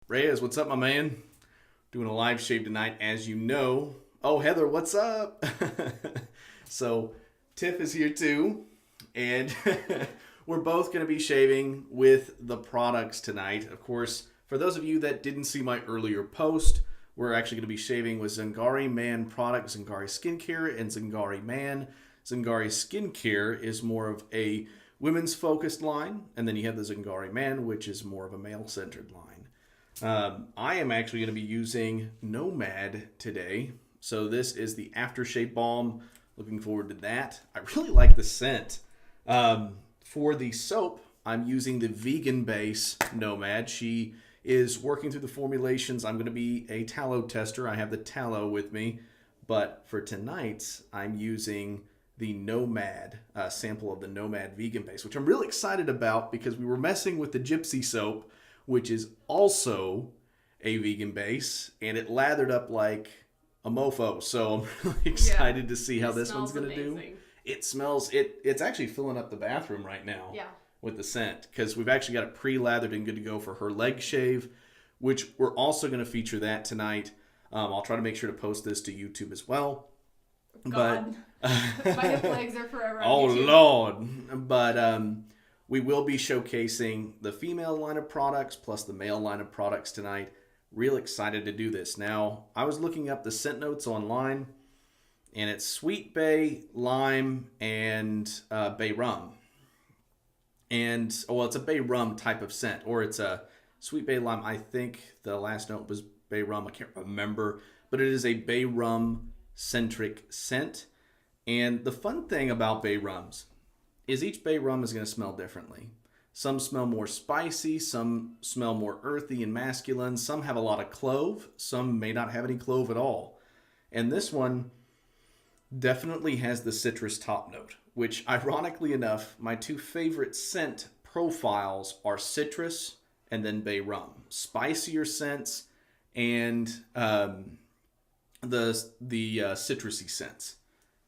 Reyes, what's up, my man? Doing a live shave tonight, as you know. Oh, Heather, what's up? So, Tiff is here too, and we're both going to be shaving with the products tonight. Of course, for those of you that didn't see my earlier post, we're actually going to be shaving with Zingari Man products, Zingari Skincare and Zingari Man. Zingari Skincare is more of a women's focused line, and then you have the Zingari Man, which is more of a male centered line. I am actually going to be using Nomad today. So this is the aftershave balm. Looking forward to that. I really like the scent. For the soap, I'm using the vegan base Nomad. She is working through the formulations. I'm going to be a tallow tester. I have the tallow with me. But for tonight, I'm using the Nomad, sample of the Nomad vegan base, which I'm really excited about because we were messing with the Gypsy soap, which is also a vegan base, and it lathered up like a mofo. So I'm really excited to see how this one's going to do. It smells, it's actually filling up the bathroom right now with the scent, because we've actually got it pre-lathered and good to go for her leg shave, which we're also going to feature that tonight. I'll try to make sure to post this to YouTube as well. God. But my hip legs are forever on oh YouTube. Lord. But we will be showcasing the female line of products plus the male line of products tonight. Real excited to do this. Now, I was looking up the scent notes online, and it's sweet bay, lime, and bay rum. And, well, it's a bay rum type of scent, or it's a sweet bay lime. I think the last note was bay rum. I can't remember. But it is a bay rum centric scent. And the fun thing about bay rums is each bay rum is going to smell differently. Some smell more spicy, some smell more earthy and masculine, some have a lot of clove, some may not have any clove at all. And this one definitely has the citrus top note, which ironically enough, my two favorite scent profiles are citrus and then bay rum. Spicier scents and the citrusy scents.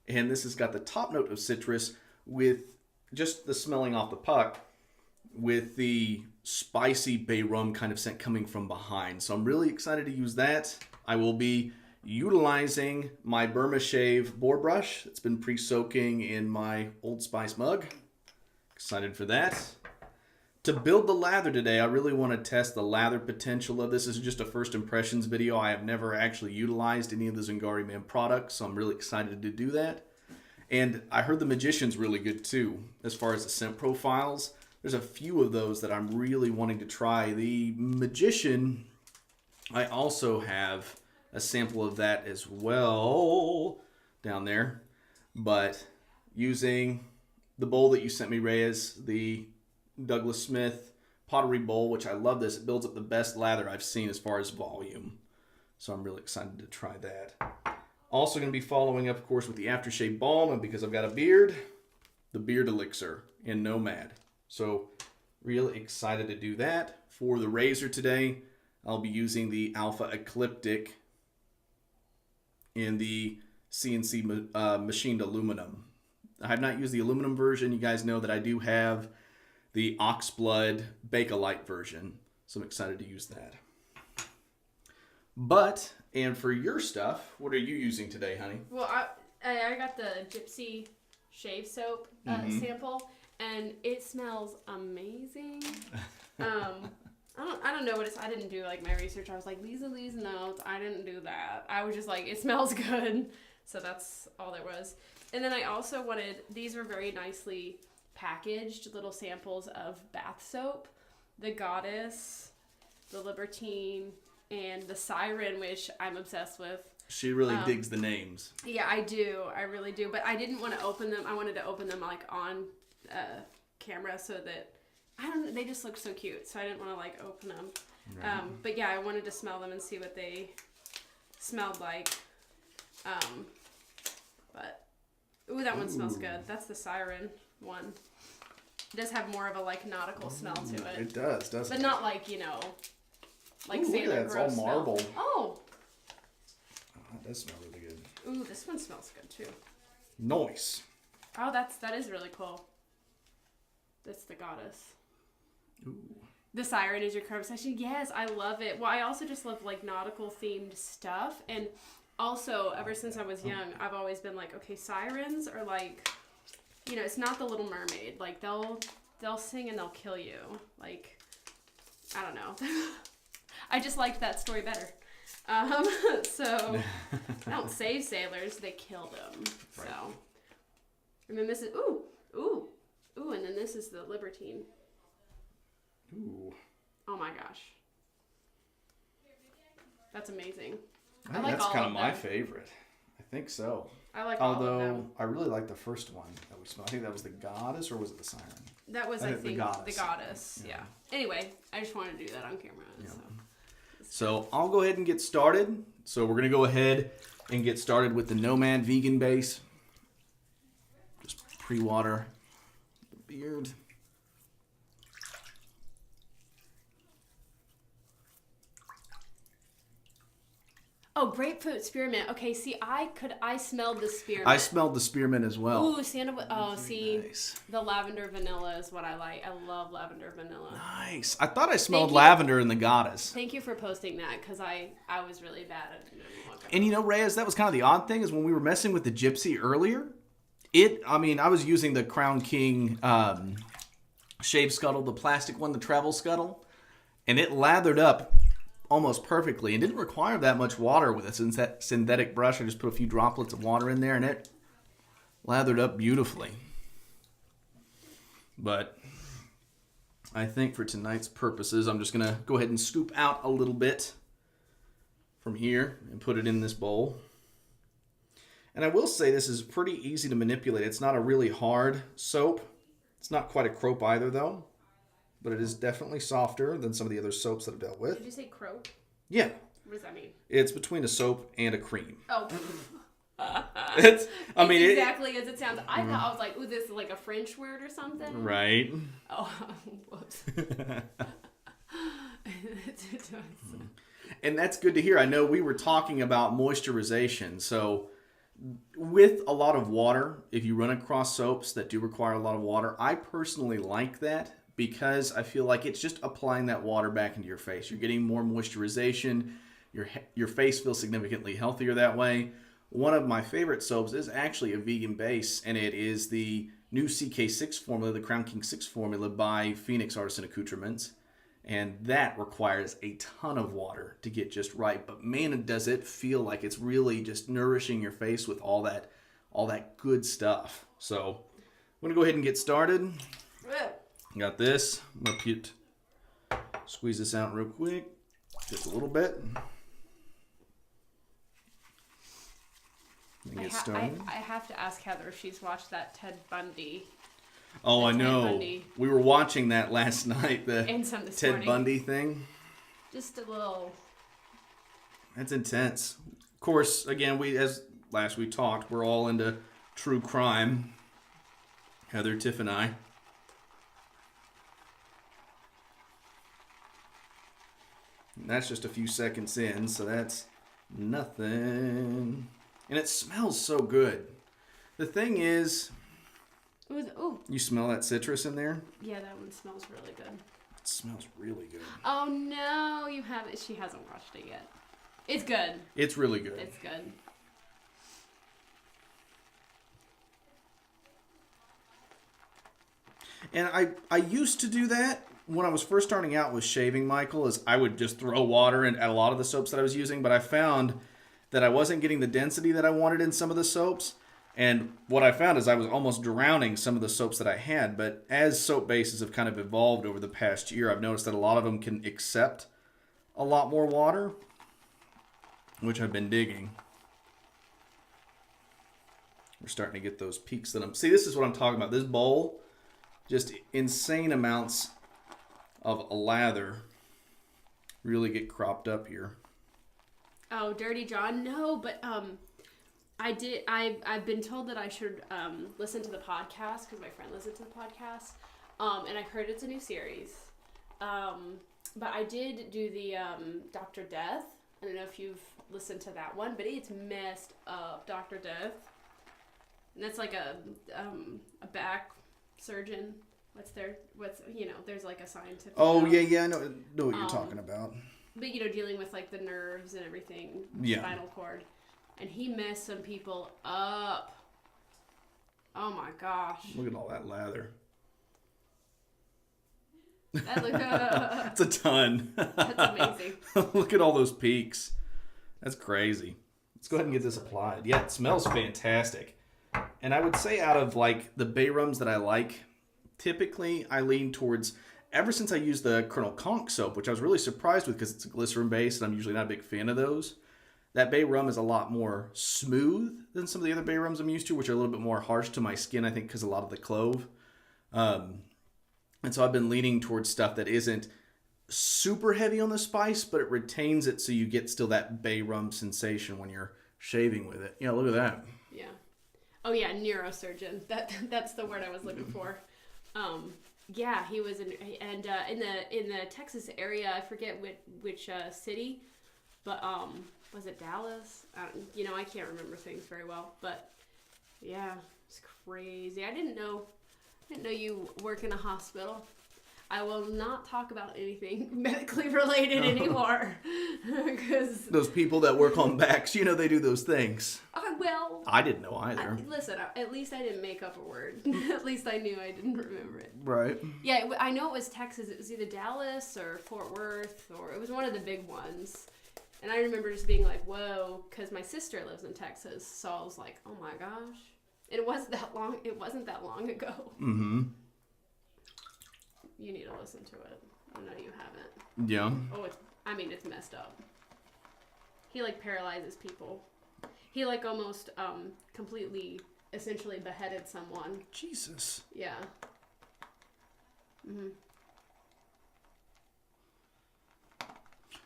And this has got the top note of citrus with just the smelling off the puck with the spicy bay rum kind of scent coming from behind. So I'm really excited to use that. I will be utilizing my Burma Shave boar brush. It's been pre-soaking in my Old Spice mug. Excited for that. To build the lather today, I really want to test the lather potential of this. This is just a first impressions video. I have never actually utilized any of the Zingari Man products, so I'm really excited to do that. And I heard the Magician's really good too, as far as the scent profiles. There's a few of those that I'm really wanting to try. The Magician, I also have a sample of that as well down there. But using the bowl that you sent me, Reyes, the Douglas Smith pottery bowl, which I love this. It builds up the best lather I've seen as far as volume. So I'm really excited to try that. Also going to be following up, of course, with the aftershave balm, and because I've got a beard, the beard elixir in Nomad. So really excited to do that. For the razor today, I'll be using the Alpha Ecliptic in the CNC machined aluminum. I have not used the aluminum version. You guys know that I do have the Oxblood Bakelite version, so I'm excited to use that. But, and for your stuff, what are you using today, honey? Well, I got the Gypsy shave soap sample, and it smells amazing. I don't know what it's. I didn't do like my research. I was like, these are these notes. I didn't do that. I was just like, it smells good. So that's all there was. And then I also wanted, these were very nicely packaged little samples of bath soap. The Goddess, the Libertine, and the Siren, which I'm obsessed with. She really digs the names. Yeah, I do. I really do. But I didn't want to open them. I wanted to open them like on camera so that, they just look so cute. So I didn't want to like open them. Right. But yeah, I wanted to smell them and see what they smelled like. But, ooh, that one smells good. That's the Siren one. It does have more of a like nautical smell to it. It does, doesn't it? But not like, like Sailor It's all marble. Smell. Oh, that does smell really good. ooh, this one smells good too. Nice. Oh, that is really cool. That's the Goddess. Ooh. The siren is your curve section. Yes, I love it. Well, I also just love like nautical themed stuff. And also, ever since I was young, I've always been like, okay, sirens are like, you know, it's not the Little Mermaid. Like they'll sing and they'll kill you. Like, I don't know. I just liked that story better. So they don't save sailors, they kill them. Right. So, and then this is ooh, and then this is the Libertine. Ooh. Oh my gosh. That's amazing. I like that's kind of my favorite. I think so. I like all of them. Although I really like the first one that we smelled. I think that was the Goddess, or was it the Siren? That was, I think, the Goddess. Yeah. Anyway, I just wanted to do that on camera. Yeah. So I'll go ahead and get started. So we're going to go ahead and get started with the Nomad Vegan Base. Just pre-water the beard. Oh, grapefruit spearmint. Okay, see, I smelled the spearmint. I smelled the spearmint as well. Ooh, sandalwood. Oh, see, nice. The lavender vanilla is what I like. I love lavender vanilla. Nice. I thought I smelled lavender in the Goddess. Thank you for posting that, because I was really bad at it. And you know, Reyes, that was kind of the odd thing, is when we were messing with the Gypsy earlier, I was using the Crown King shave scuttle, the plastic one, the travel scuttle, and it lathered up almost perfectly and didn't require that much water with a synthetic brush. I just put a few droplets of water in there and it lathered up beautifully. But I think for tonight's purposes, I'm just going to go ahead and scoop out a little bit from here and put it in this bowl. And I will say this is pretty easy to manipulate. It's not a really hard soap. It's not quite a crope either, though. But it is definitely softer than some of the other soaps that I've dealt with. Did you say crope? Yeah. What does that mean? It's between a soap and a cream. Oh. It's exactly as it sounds. I thought, I was like, ooh, this is like a French word or something. Right. Oh, whoops. And that's good to hear. I know we were talking about moisturization. So with a lot of water, if you run across soaps that do require a lot of water, I personally like that, because I feel like it's just applying that water back into your face. You're getting more moisturization. Your face feels significantly healthier that way. One of my favorite soaps is actually a vegan base, and it is the new CK6 formula, the Crown King 6 formula by Phoenix Artisan Accoutrements. And that requires a ton of water to get just right. But man, does it feel like it's really just nourishing your face with all that good stuff. So I'm going to go ahead and get started. Got this. I'm going to squeeze this out real quick. Just a little bit. Get started. I have to ask Heather if she's watched that Ted Bundy. Oh, I know. We were watching that last night, the Ted Bundy thing. Just a little. That's intense. Of course, again, as last we talked, we're all into true crime. Heather, Tiff, and I. And that's just a few seconds in, so that's nothing. And it smells so good. The thing is, ooh. You smell that citrus in there? Yeah, that one smells really good. It smells really good. Oh no, she hasn't watched it yet. It's good. It's really good. It's good. And I used to do that when I was first starting out with shaving, Michael, is I would just throw water in at a lot of the soaps that I was using, but I found that I wasn't getting the density that I wanted in some of the soaps. And what I found is I was almost drowning some of the soaps that I had. But as soap bases have kind of evolved over the past year, I've noticed that a lot of them can accept a lot more water, which I've been digging. We're starting to get those peaks that see, this is what I'm talking about. This bowl, just insane amounts of lather really get cropped up here. Oh, Dirty John. No, but I've been told that I should listen to the podcast, because my friend listens to the podcast, and I heard it's a new series. But I did do the Dr. Death. I don't know if you've listened to that one, but it's messed up, Dr. Death. And that's like a back surgeon, there's like a scientific. Oh yeah, I know what you're talking about. But dealing with like the nerves and everything, spinal cord, and he messed some people up. Oh my gosh! Look at all that lather. That look. It's a ton. That's amazing. Look at all those peaks. That's crazy. Let's go ahead and get this applied. Yeah, it smells fantastic. And I would say out of like the bay rums that I like, typically I lean towards, ever since I used the Colonel Conch soap, which I was really surprised with because it's a glycerin based and I'm usually not a big fan of those. That bay rum is a lot more smooth than some of the other bay rums I'm used to, which are a little bit more harsh to my skin, I think, because a lot of the clove. And so I've been leaning towards stuff that isn't super heavy on the spice, but it retains it so you get still that bay rum sensation when you're shaving with it. Yeah, look at that. Yeah. Oh yeah, neurosurgeon. That's the word I was looking for. Yeah, he was in the Texas area. I forget which city, but was it Dallas? I can't remember things very well, but yeah, it's crazy. I didn't know you work in a hospital. I will not talk about anything medically related anymore. Because those people that work on backs, they do those things. Well, I didn't know either. Listen, at least I didn't make up a word. At least I knew I didn't remember it. Right. Yeah, I know it was Texas. It was either Dallas or Fort Worth, or it was one of the big ones. And I remember just being like, whoa, because my sister lives in Texas. So I was like, oh my gosh. It wasn't that long ago. Mm-hmm. You need to listen to it. I know you haven't. Yeah. Oh, it's messed up. He like paralyzes people. He like almost completely, essentially beheaded someone. Jesus. Yeah. Mhm.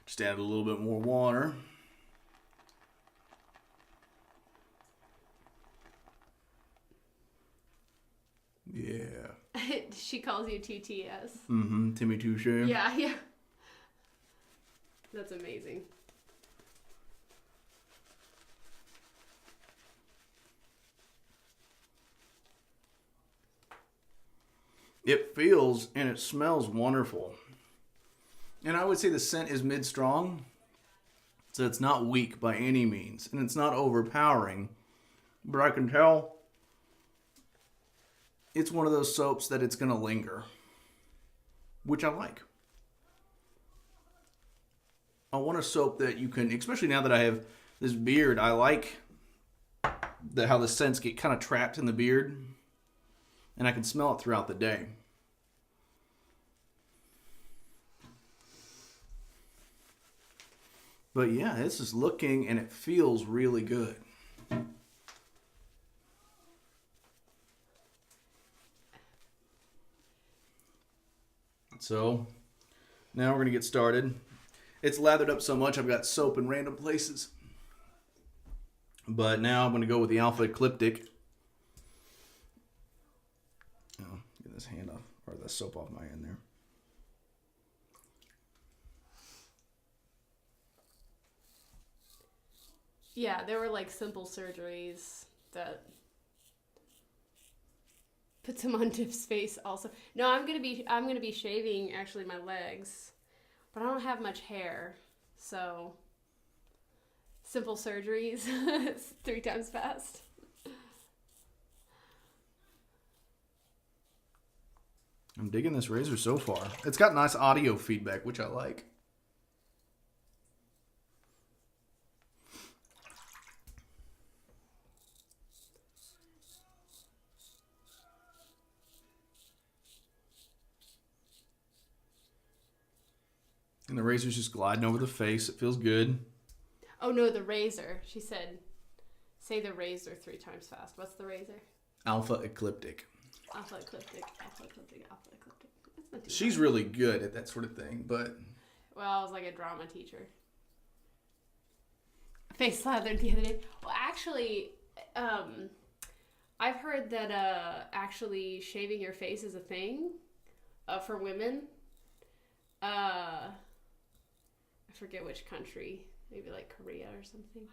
Just add a little bit more water. Yeah. She calls you TTS. Mm-hmm. Timmy Touche. Yeah. That's amazing. It feels and it smells wonderful. And I would say the scent is mid-strong. So it's not weak by any means. And it's not overpowering. But I can tell it's one of those soaps that it's going to linger. Which I like. I want a soap that you can, especially now that I have this beard, I like how the scents get kind of trapped in the beard. And I can smell it throughout the day. But yeah, this is looking and it feels really good. So now we're going to get started. It's lathered up so much I've got soap in random places. But now I'm going to go with the Alpha Ecliptic. Oh, get this hand off, or the soap off my hand there. Yeah, there were like simple surgeries that put some on Tiff's face also. No, I'm gonna be shaving actually my legs, but I don't have much hair, so simple surgeries 3 times fast. I'm digging this razor so far. It's got nice audio feedback, which I like. And the razor's just gliding over the face. It feels good. Oh no, the razor. She said, say the razor 3 times fast. What's the razor? Alpha Ecliptic. Alpha Ecliptic, Alpha Ecliptic, Alpha Ecliptic. That's not too She's bad. really good at that sort of thing, but... Well, I was like a drama teacher. Face slathered the other day. Well, actually, I've heard that actually shaving your face is a thing for women. I forget which country. Maybe like Korea or something.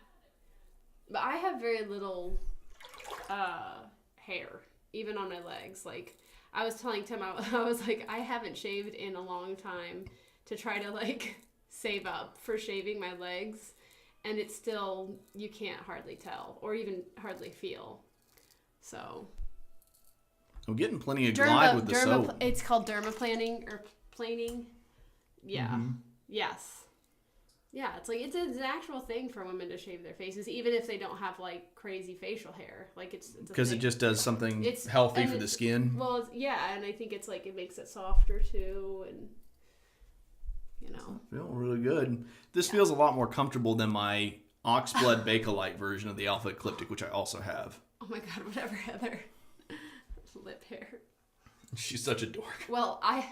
But I have very little hair, even on my legs. Like, I was telling Tim, I was like, I haven't shaved in a long time to try to like save up for shaving my legs, and it's still, you can't hardly tell or even hardly feel. So I'm getting plenty of glide with the soap. It's called dermaplaning or planing. Yeah. Mm-hmm. Yes. Yeah, it's like it's an actual thing for women to shave their faces, even if they don't have like crazy facial hair. Like it's because it just does something healthy for the skin. Well, yeah, and I think it's like it makes it softer too, and you know, I feel really good. This feels a lot more comfortable than my Oxblood Bakelite version of the Alpha Ecliptic, which I also have. Oh my god, whatever, Heather. Lip hair. She's such a dork. Well, I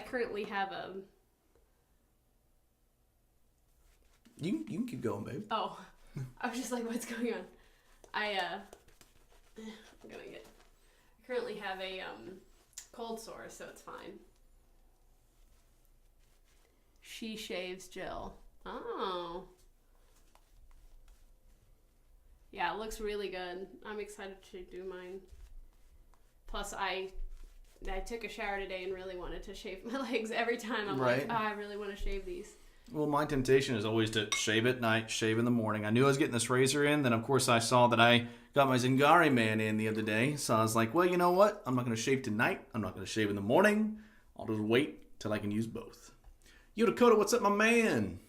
currently have a. You can keep going, babe. Oh, I was just like, what's going on? I currently have a cold sore, so it's fine. She shaves Jill. Oh. Yeah, it looks really good. I'm excited to do mine. Plus, I took a shower today and really wanted to shave my legs. Every time I'm like, oh, I really want to shave these. Well, my temptation is always to shave at night, shave in the morning. I knew I was getting this razor in. Then, of course, I saw that I got my Zingari Man in the other day. So I was like, well, you know what? I'm not going to shave tonight. I'm not going to shave in the morning. I'll just wait till I can use both. Yo, Dakota, what's up, my man?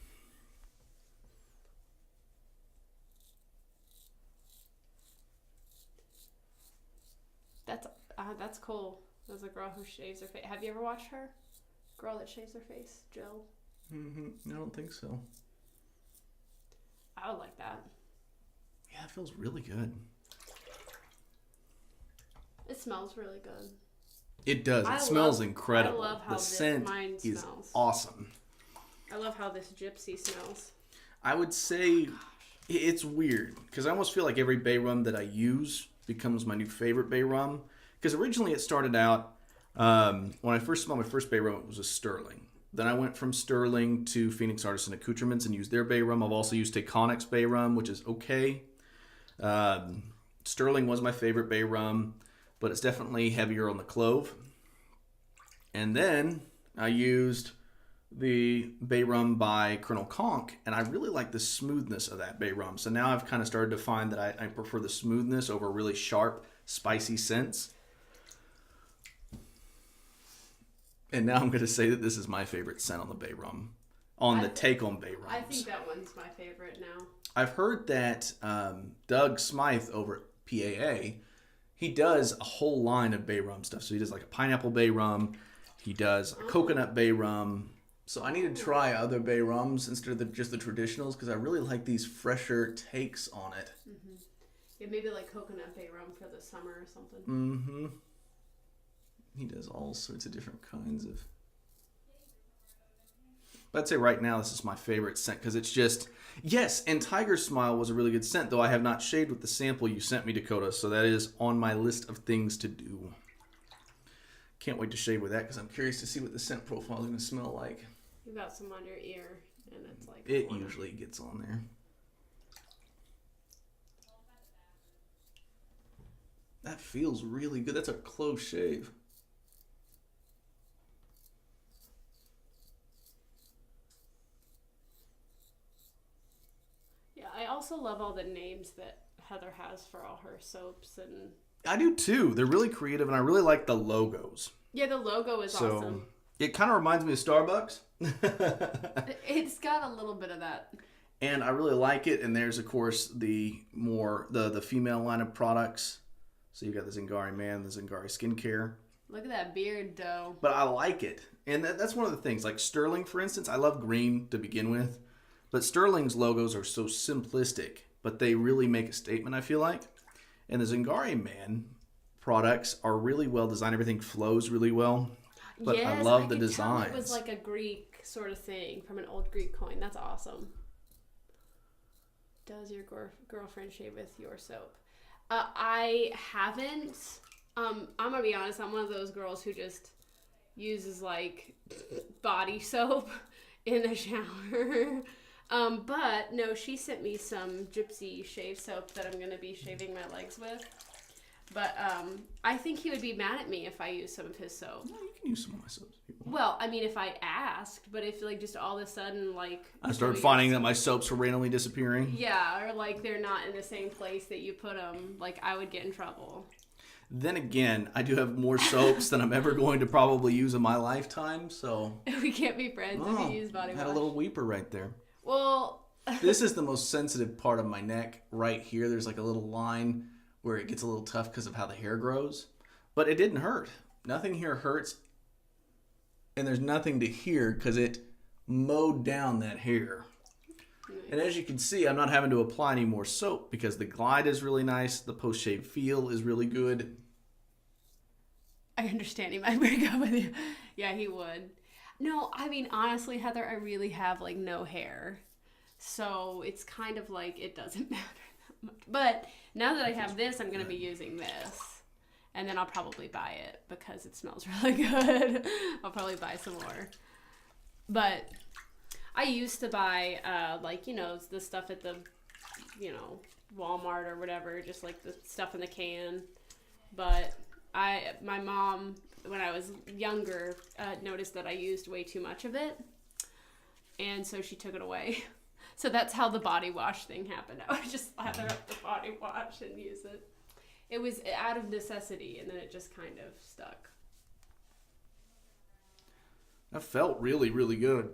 That's cool. There's a girl who shaves her face. Have you ever watched her? Girl that shaves her face, Jill. I don't think so. I would like that. Yeah, it feels really good. It smells really good. It does. It smells incredible. I love how the scent mine is smells. Awesome. I love how this gypsy smells. I would say it's weird because I almost feel like every bay rum that I use becomes my new favorite bay rum. Because originally it started out, when I first smelled my first bay rum, it was a Sterling. Then I went from Sterling to Phoenix Artisan Accoutrements and used their bay rum. I've also used Taconix bay rum, which is okay. Sterling was my favorite bay rum, but it's definitely heavier on the clove. And then I used the bay rum by Colonel Conk, and I really like the smoothness of that bay rum. So now I've kind of started to find that I prefer the smoothness over really sharp, spicy scents. And now I'm going to say that this is my favorite scent on the bay rum, the take on bay rums. I think that one's my favorite now. I've heard that Doug Smythe over at PAA, he does a whole line of bay rum stuff. So he does like a pineapple bay rum, he does a coconut bay rum. So I need to try other bay rums instead of just the traditionals because I really like these fresher takes on it. Mm-hmm. Yeah, maybe like coconut bay rum for the summer or something. Mm-hmm. He does all sorts of different kinds of... But I'd say right now this is my favorite scent because it's just... Yes, and Tiger Smile was a really good scent, though I have not shaved with the sample you sent me, Dakota, so that is on my list of things to do. Can't wait to shave with that because I'm curious to see what the scent profile is going to smell like. You got some on your ear, and it's like... It usually gets on there. That feels really good. That's a close shave. I also love all the names that Heather has for all her soaps, and I do too. They're really creative, and I really like the logos. Yeah, the logo is awesome. It kind of reminds me of Starbucks. It's got a little bit of that. And I really like it. And there's, of course, the female line of products. So you've got the Zingari Man, the Zingari Skincare. Look at that beard, though. But I like it. And that's one of the things. Like Sterling, for instance, I love green to begin with. But Sterling's logos are so simplistic, but they really make a statement, I feel like. And the Zingari Man products are really well designed. Everything flows really well. But yes, I love the designs. It was like a Greek sort of thing from an old Greek coin. That's awesome. Does your girlfriend shave with your soap? I haven't. I'm going to be honest. I'm one of those girls who just uses like body soap in the shower. But no, she sent me some gypsy shave soap that I'm going to be shaving my legs with. But I think he would be mad at me if I used some of his soap. No, you can use some of my soaps if you want. Well, I mean, if I asked, but if like just all of a sudden like I started finding that my soaps were randomly disappearing. Yeah, or like they're not in the same place that you put them, like I would get in trouble. Then again, I do have more soaps than I'm ever going to probably use in my lifetime, so... We can't be friends if you use body wash. I had a little weeper right there. Well... This is the most sensitive part of my neck right here. There's like a little line where it gets a little tough because of how the hair grows. But it didn't hurt. Nothing here hurts. And there's nothing to here because it mowed down that hair. Nice. And as you can see, I'm not having to apply any more soap because the glide is really nice. The post-shave feel is really good. I understand he might break up with you. Yeah, he would. No, I mean, honestly, Heather, I really have like no hair. So it's kind of like it doesn't matter that much. But now that I have this, I'm going to be using this. And then I'll probably buy it because it smells really good. I'll probably buy some more. But I used to buy, like, you know, the stuff at the, you know, Walmart or whatever, just like the stuff in the can. But my mom, when I was younger, noticed that I used way too much of it. And so she took it away. So that's how the body wash thing happened. I would just lather up the body wash and use it. It was out of necessity, and then it just kind of stuck. That felt really, really good.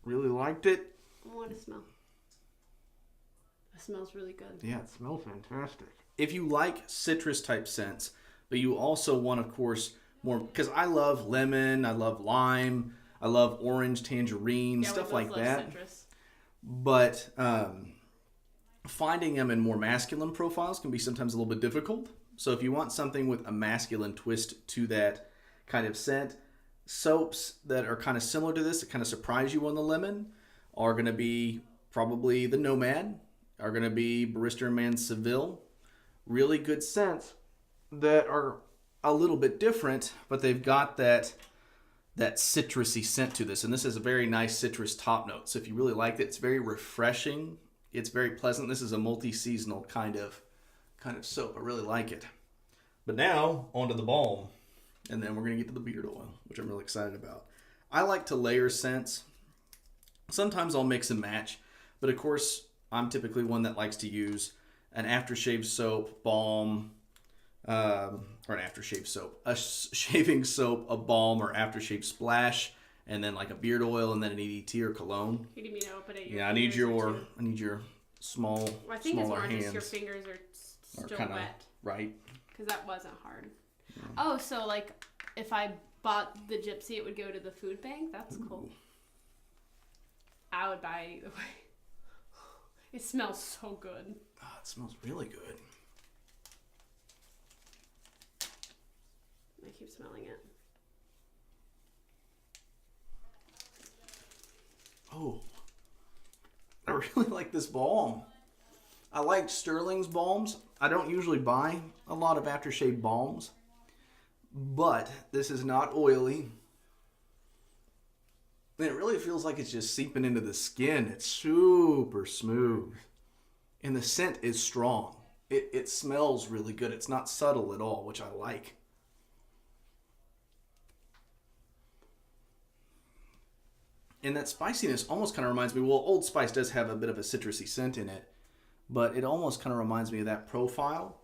Really liked it. I want to smell. It smells really good. Yeah, it smells fantastic. If you like citrus type scents, but you also want, of course, more, because I love lemon, I love lime, I love orange, tangerine, stuff like that. Citrus. But finding them in more masculine profiles can be sometimes a little bit difficult. So if you want something with a masculine twist to that kind of scent, soaps that are kind of similar to this, that kind of surprise you on the lemon, are going to be probably the Nomad, are going to be Barista Man Seville. Really good scents that are a little bit different, but they've got that citrusy scent to this. And this is a very nice citrus top note. So if you really like it, it's very refreshing. It's very pleasant. This is a multi-seasonal kind of soap. I really like it. But now, onto the balm. And then we're going to get to the beard oil, which I'm really excited about. I like to layer scents. Sometimes I'll mix and match. But of course, I'm typically one that likes to use an aftershave soap, balm, or an aftershave soap. A shaving soap, a balm, or aftershave splash. And then like a beard oil, and then an EDT or cologne. You need me to open it? Yeah, I need your small, I think it's more hands. just your fingers are still wet. Right. Because that wasn't hard. Yeah. Oh, so like if I bought the Gypsy, it would go to the food bank? That's cool. I would buy it either way. It smells so good. Oh, it smells really good. I keep smelling it. Oh, I really like this balm. I like Sterling's balms. I don't usually buy a lot of aftershave balms, but this is not oily. And it really feels like it's just seeping into the skin. It's super smooth. And the scent is strong. It smells really good. It's not subtle at all, which I like. And that spiciness almost kind of reminds me, well, Old Spice does have a bit of a citrusy scent in it, but it almost kind of reminds me of that profile.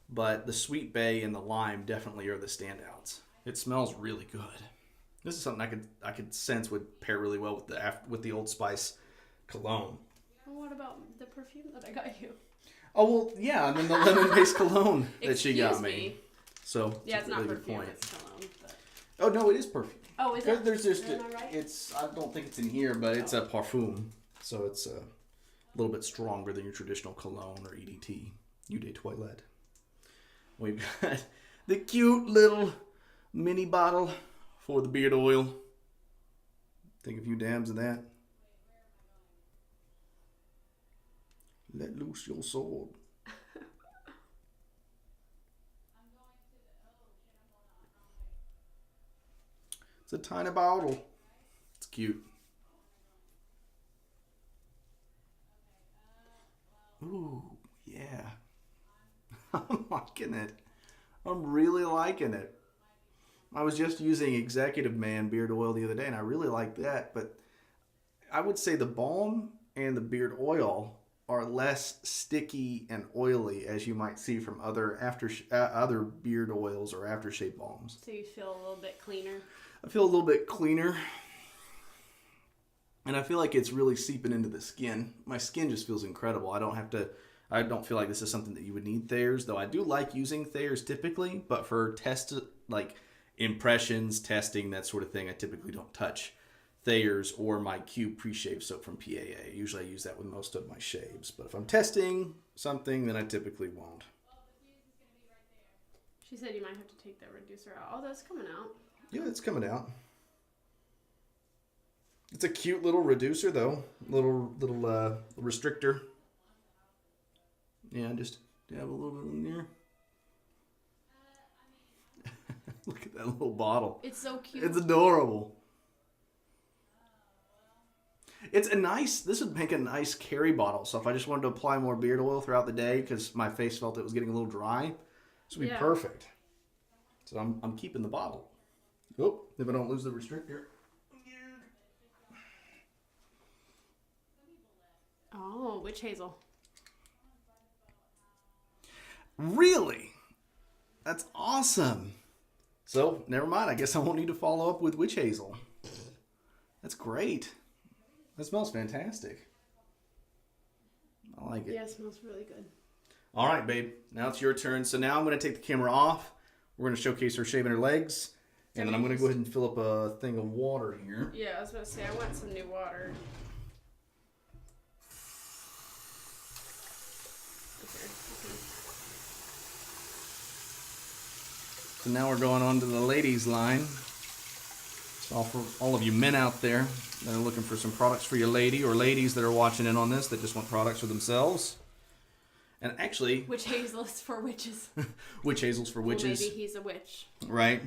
But the Sweet Bay and the lime definitely are the standouts. It smells really good. This is something I could sense would pair really well with the Old Spice cologne. Well, what about the perfume that I got you? Oh, well, yeah, and then the lemon-based cologne that she got me. So yeah, it's not really perfume, it's cologne. But... Oh, no, it is perfume. Oh, is it? There's just right? I don't think it's in here, but it's a parfum, so it's a little bit stronger than your traditional cologne or EDT, Eau de Toilette. We've got the cute little mini bottle for the beard oil. Take a few dabs of that. Let loose your sword. It's a tiny bottle. It's cute. Ooh, yeah. I'm liking it. I'm really liking it. I was just using Executive Man beard oil the other day, and I really like that. But I would say the balm and the beard oil are less sticky and oily, as you might see from other other beard oils or aftershave balms. So you feel a little bit cleaner? I feel a little bit cleaner. And I feel like it's really seeping into the skin. My skin just feels incredible. I don't feel like this is something that you would need Thayers, though I do like using Thayers typically, but for like impressions, testing, that sort of thing, I typically don't touch Thayers or my Cube pre-shave soap from PAA. Usually I use that with most of my shaves, but if I'm testing something, then I typically won't. She said you might have to take that reducer out. Oh, that's coming out. Yeah, it's coming out. It's a cute little reducer, though. Little restrictor. Yeah, just dab a little bit in there. Look at that little bottle. It's so cute. It's adorable. It's a nice, this would make a nice carry bottle. So if I just wanted to apply more beard oil throughout the day because my face felt it was getting a little dry, this would be perfect. So I'm keeping the bottle. Oh, if I don't lose the restrictor. Oh, witch hazel. Really? That's awesome. So, never mind. I guess I won't need to follow up with witch hazel. That's great. That smells fantastic. I like it. Yeah, it smells really good. All right, babe. Now it's your turn. So now I'm going to take the camera off. We're going to showcase her shaving her legs. And then I'm going to go ahead and fill up a thing of water here. Yeah, I was about to say, I want some new water. So now we're going on to the ladies line. So for all of you men out there that are looking for some products for your lady, or ladies that are watching in on this that just want products for themselves. And actually... Witch hazel is for witches. Witch hazel's for witches. Well, maybe he's a witch. Right.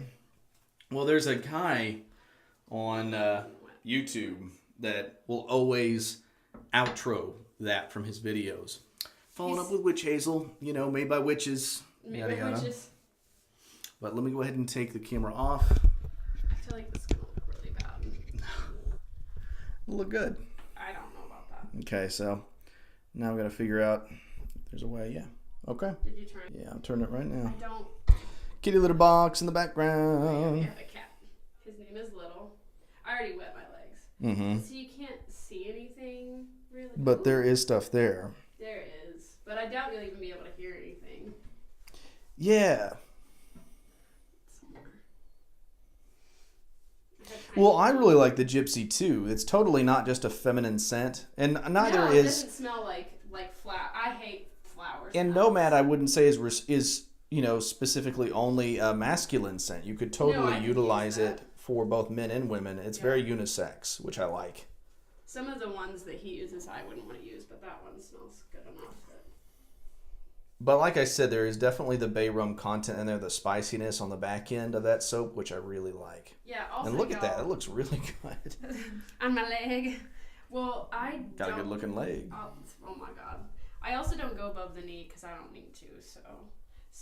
Well, there's a guy on YouTube that will always outro that from his videos. Following up with witch hazel, made by witches. Made by witches. But let me go ahead and take the camera off. I feel like this is going to look really bad. It'll look good. I don't know about that. Okay, so now I've got to figure out if there's a way. Yeah. Okay. Did you turn it? Yeah, I'm turning it right now. I don't. Kitty litter box in the Oh, yeah, background. we have a cat. His name is Little. I already wet my legs. Mm-hmm. So you can't see anything, really. But Ooh, there is stuff there. There is. But I doubt you'll even be able to hear anything. Yeah. Somewhere. Well, I really like the Gypsy too. It's totally not just a feminine scent, and neither no, is. it doesn't smell like flower. I hate flowers. And Nomad, I wouldn't say is specifically only a masculine scent. You could totally utilize it for both men and women. It's very unisex, which I like. Some of the ones that he uses, I wouldn't want to use, but that one smells good enough. But like I said, there is definitely the bay rum content in there, the spiciness on the back end of that soap, which I really like. Yeah, also and look at that. It looks really good. On my leg. Well, Got a good looking leg. Oh my God. I also don't go above the knee because I don't need to, so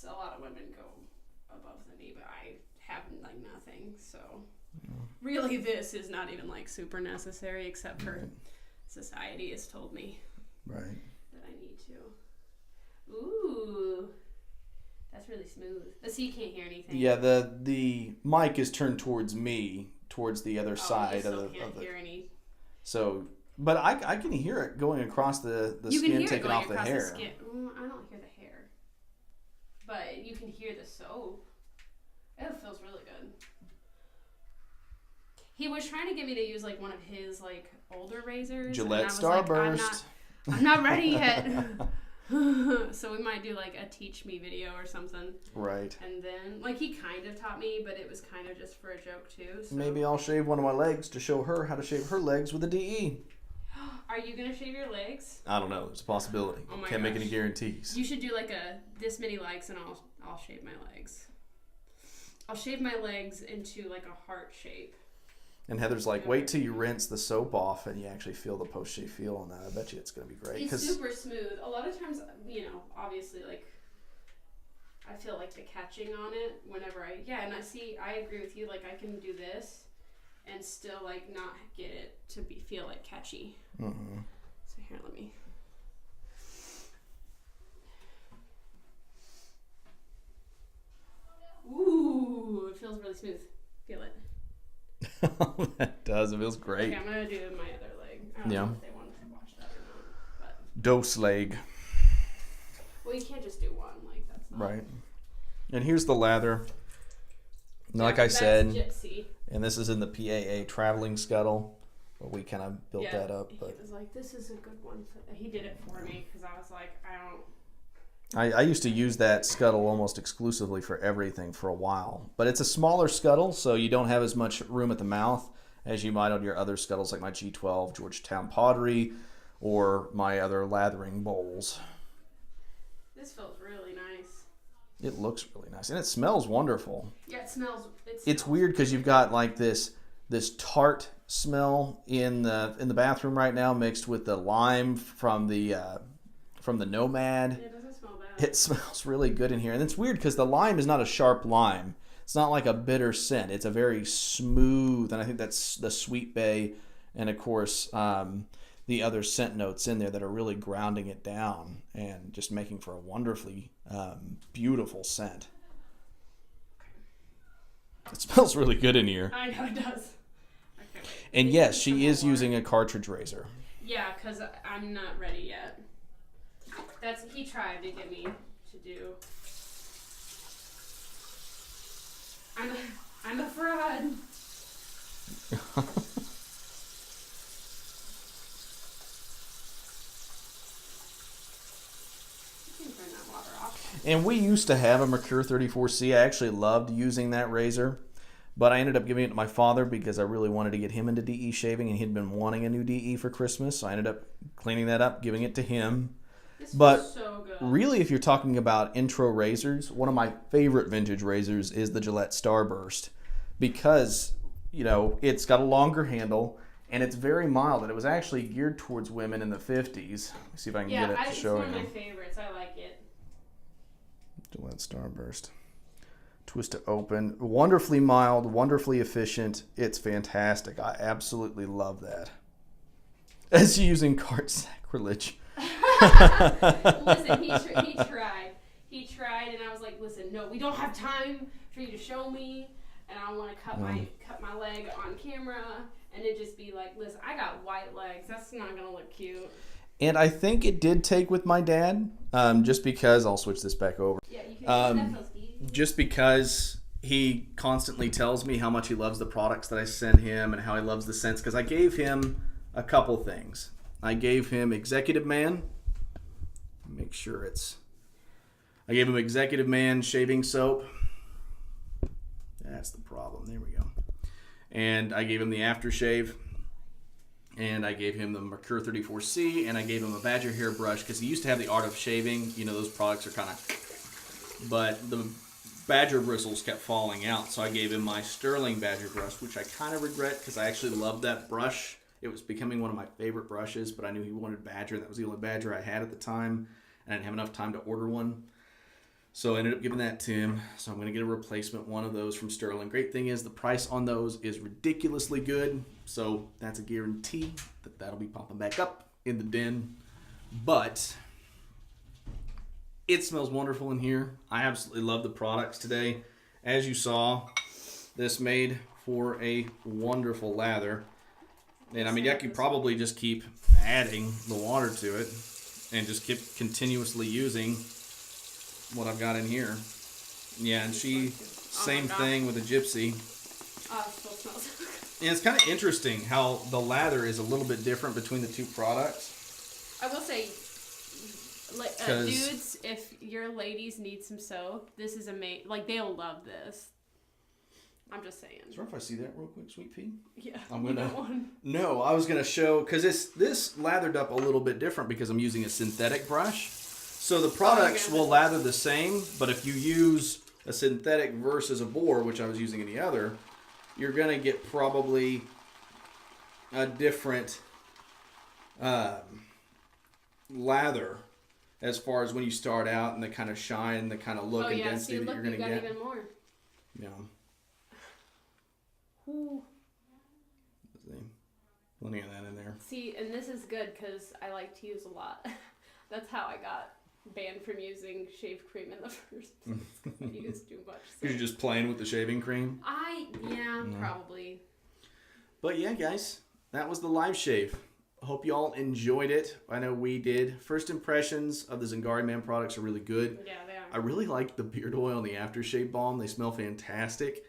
a lot of women go above the knee, but I have like nothing, so really this is not even like super necessary, except for society has told me that I need to. Ooh, that's really smooth. But see, you can't hear anything. Yeah, the mic is turned towards me, towards the other side of the. Hear any. So, but I can hear it going across the skin, taking off the hair. I don't hear the hair, but you can hear the soap. It feels really good. He was trying to get me to use like one of his like older razors. Gillette Starburst. Like, I'm not ready yet. So we might do like a teach me video or something. Right. And then like he kind of taught me, but it was kind of just for a joke too. So. Maybe I'll shave one of my legs to show her how to shave her legs with a DE. Are you gonna shave your legs? I don't know. It's a possibility. Oh my Can't make gosh. any guarantees. You should do like this many likes and I'll shave my legs. I'll shave my legs into like a heart shape. And Heather's like, wait till you rinse the soap off and you actually feel the post-shave feel on that. I bet you it's going to be great. It's super smooth. A lot of times, obviously, like, I feel like the catching on it whenever and I agree with you, like I can do this and still like not get it to feel like catchy. Mm-hmm. So here, let me. Ooh, it feels really smooth. Feel it. That does. It feels great. Okay, I'm gonna do my other leg. I don't know if they wanted to watch that or not, but. Dose leg. Well, you can't just do one. Like that's not. Right. And here's the lather. Like I said, Gypsy. And this is in the PAA traveling scuttle, but we kind of built that up. But he was like, "This is a good one." He did it for me because I was like, "I don't." I used to use that scuttle almost exclusively for everything for a while. But it's a smaller scuttle, so you don't have as much room at the mouth as you might on your other scuttles like my G12 Georgetown Pottery or my other lathering bowls. This feels really nice. It looks really nice. And it smells wonderful. Yeah, it smells. It's weird because you've got like this tart smell in the bathroom right now mixed with the lime from the Nomad. It doesn't smell bad. It smells really good in here. And it's weird because the lime is not a sharp lime. It's not like a bitter scent. It's a very smooth, and I think that's the Sweet Bay and, of course, the other scent notes in there that are really grounding it down and just making for a wonderfully beautiful scent. It smells really good in here. I know it does. Okay, and yes, she is using a cartridge razor. Yeah, because I'm not ready yet. He tried to get me to do. I'm a fraud. And we used to have a Mercure 34C. I actually loved using that razor, but I ended up giving it to my father because I really wanted to get him into DE shaving, and he'd been wanting a new DE for Christmas. So I ended up cleaning that up, giving it to him. But so good. Really, if you're talking about intro razors, one of my favorite vintage razors is the Gillette Starburst because, it's got a longer handle and it's very mild. And it was actually geared towards women in the 50s. Let me see if I can get it to show you. It's one of my favorites. I like it. Gillette Starburst. Twist to open. Wonderfully mild, wonderfully efficient. It's fantastic. I absolutely love that. As using cart sacrilege. Listen, he tried. He tried, and I was like, "Listen, no, we don't have time for you to show me, and I don't want to cut my leg on camera, and it just be like, listen, I got white legs. That's not gonna look cute." And I think it did take with my dad, just because I'll switch this back over. Yeah, you can. Just because he constantly tells me how much he loves the products that I send him and how he loves the scents. Because I gave him a couple things. I gave him Executive Man. Make sure I gave him Executive Man shaving soap. That's the problem. There we go. And I gave him the aftershave. And I gave him the Mercure 34C. And I gave him a Badger hair brush because he used to have the Art of Shaving. Those products are kind of... But the Badger bristles kept falling out. So I gave him my Sterling Badger brush, which I kind of regret because I actually loved that brush. It was becoming one of my favorite brushes, but I knew he wanted Badger. That was the only Badger I had at the time. And I didn't have enough time to order one. So I ended up giving that to him. So I'm going to get a replacement one of those from Sterling. Great thing is the price on those is ridiculously good. So that's a guarantee that that'll be popping back up in the den. But it smells wonderful in here. I absolutely love the products today. As you saw, this made for a wonderful lather. And I mean, I could probably just keep adding the water to it and just keep continuously using what I've got in here. Yeah, and same thing with the Gypsy. Oh, it still smells. And it's kind of interesting how the lather is a little bit different between the two products. I will say, dudes, if your ladies need some soap, this is amazing. Like, they'll love this. I'm just saying. Is it if I see that real quick, Sweet Pea? Yeah. I'm gonna. No, I was gonna show because this lathered up a little bit different because I'm using a synthetic brush. So the products will lather the same, but if you use a synthetic versus a bore, which I was using in the other, you're gonna get probably a different lather as far as when you start out and the kind of shine, the kind of look and density that you're going to get. Even more. Yeah. Ooh. Plenty of that in there. See, and this is good because I like to use a lot. That's how I got banned from using shaved cream in the first place. I used too much. So. You're just playing with the shaving cream? Probably. But yeah, guys, that was the live shave. I hope y'all enjoyed it. I know we did. First impressions of the Zingari Man products are really good. Yeah, they are. I really like the beard oil and the aftershave balm. They smell fantastic.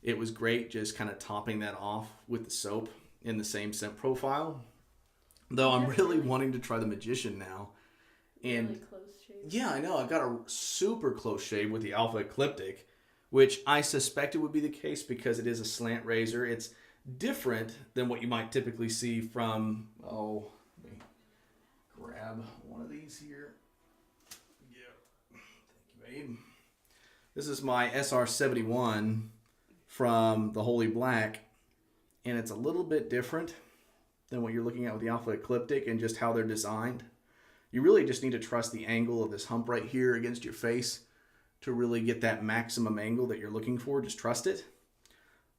It was great just kind of topping that off with the soap in the same scent profile. Though I'm really wanting to try the Magician now. And really close shave. Yeah, I know. I've got a super close shave with the Alpha Ecliptic, which I suspected would be the case because it is a slant razor. It's different than what you might typically see from, let me grab one of these here. Yeah. Thank you, babe. This is my SR71 from the Holy Black, and it's a little bit different than what you're looking at with the Alpha Ecliptic and just how they're designed. You really just need to trust the angle of this hump right here against your face to really get that maximum angle that you're looking for. Just trust it.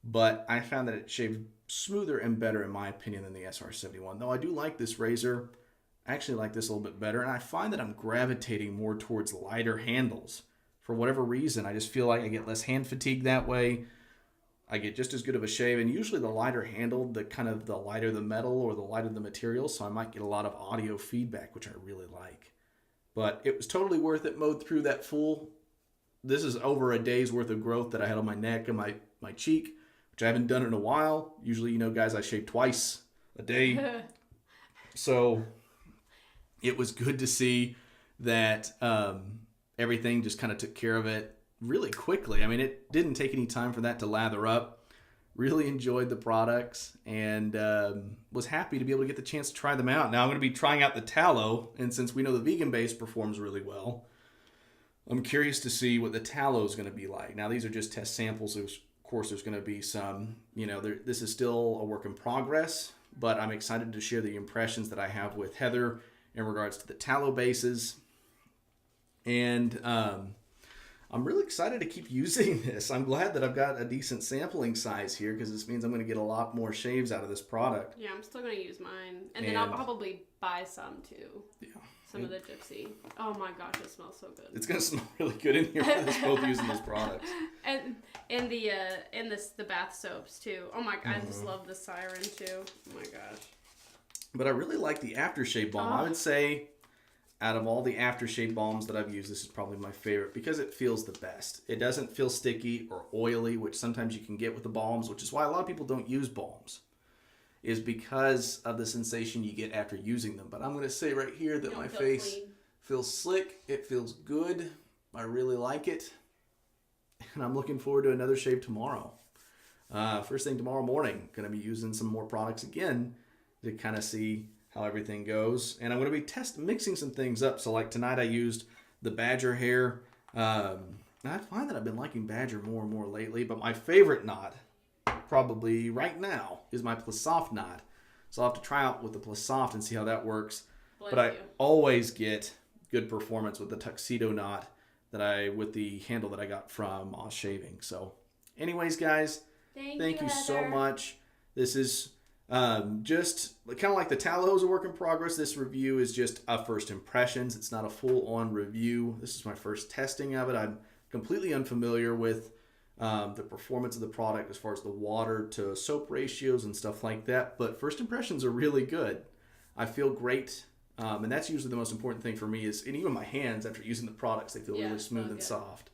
But I found that it shaved smoother and better in my opinion than the SR71. Though I do like this razor. I actually like this a little bit better. And I find that I'm gravitating more towards lighter handles. For whatever reason, I just feel like I get less hand fatigue that way. I get just as good of a shave, and usually the lighter handled, the lighter the metal or the lighter the material, so I might get a lot of audio feedback, which I really like. But it was totally worth it. Mowed through that full. This is over a day's worth of growth that I had on my neck and my cheek, which I haven't done in a while. Usually, guys, I shave twice a day. So it was good to see that everything just kind of took care of it really quickly. I mean, it didn't take any time for that to lather up. Really enjoyed the products and was happy to be able to get the chance to try them out. Now I'm going to be trying out the tallow, and since we know the vegan base performs really well, I'm curious to see what the tallow is going to be like. Now these are just test samples. Of course, there's going to be some, this is still a work in progress, but I'm excited to share the impressions that I have with Heather in regards to the tallow bases. And I'm really excited to keep using this. I'm glad that I've got a decent sampling size here because this means I'm going to get a lot more shaves out of this product. Yeah, I'm still going to use mine. And then I'll probably buy some too. Yeah. Some of the Gypsy. Oh my gosh, it smells so good. It's going to smell really good in here with us both using those products. And the bath soaps too. Oh my god, I just love the Siren too. Oh my gosh. But I really like the aftershave balm. I would say out of all the aftershave balms that I've used, this is probably my favorite because it feels the best. It doesn't feel sticky or oily, which sometimes you can get with the balms, which is why a lot of people don't use balms, is because of the sensation you get after using them. But I'm going to say right here that my face feels slick. It feels good. I really like it. And I'm looking forward to another shave tomorrow. First thing tomorrow morning, going to be using some more products again to kind of see how everything goes. And I'm going to be mixing some things up. So like tonight I used the Badger hair. I find that I've been liking Badger more and more lately, but my favorite knot probably right now is my Plus Soft knot. So I'll have to try out with the Plus Soft and see how that works. I always get good performance with the Tuxedo knot with the handle that I got from Oz Shaving. So anyways, guys, thank you so much. This is just kind of like the tallow is a work in progress. This review is just a first impressions. It's not a full-on review. This is my first testing of it. I'm completely unfamiliar with the performance of the product as far as the water to soap ratios and stuff like that. But first impressions are really good. I feel great. And that's usually the most important thing for me and even my hands after using the products, they feel really smooth and soft.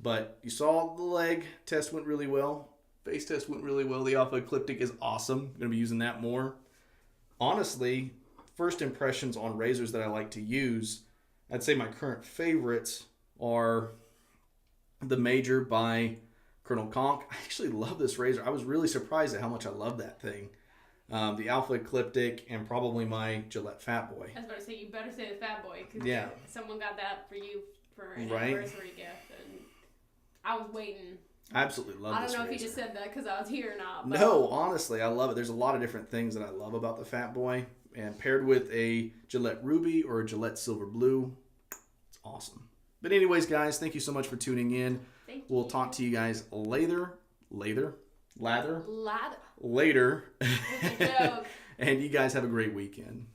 But you saw the leg test went really well. Face test went really well. The Alpha Ecliptic is awesome. I'm going to be using that more. Honestly, first impressions on razors that I like to use, I'd say my current favorites are the Major by Colonel Conk. I actually love this razor. I was really surprised at how much I love that thing. The Alpha Ecliptic and probably my Gillette Fat Boy. I was about to say, you better say the Fat Boy because someone got that for you for an anniversary gift. And I was waiting. I absolutely love this razor. I don't know if you just said that because I was here or not. But no, honestly, I love it. There's a lot of different things that I love about the Fat Boy. And paired with a Gillette Ruby or a Gillette Silver Blue, awesome. But anyways, guys, thank you so much for tuning in. Thank you. We'll talk to you guys later. Lather. Later. Good joke. And you guys have a great weekend.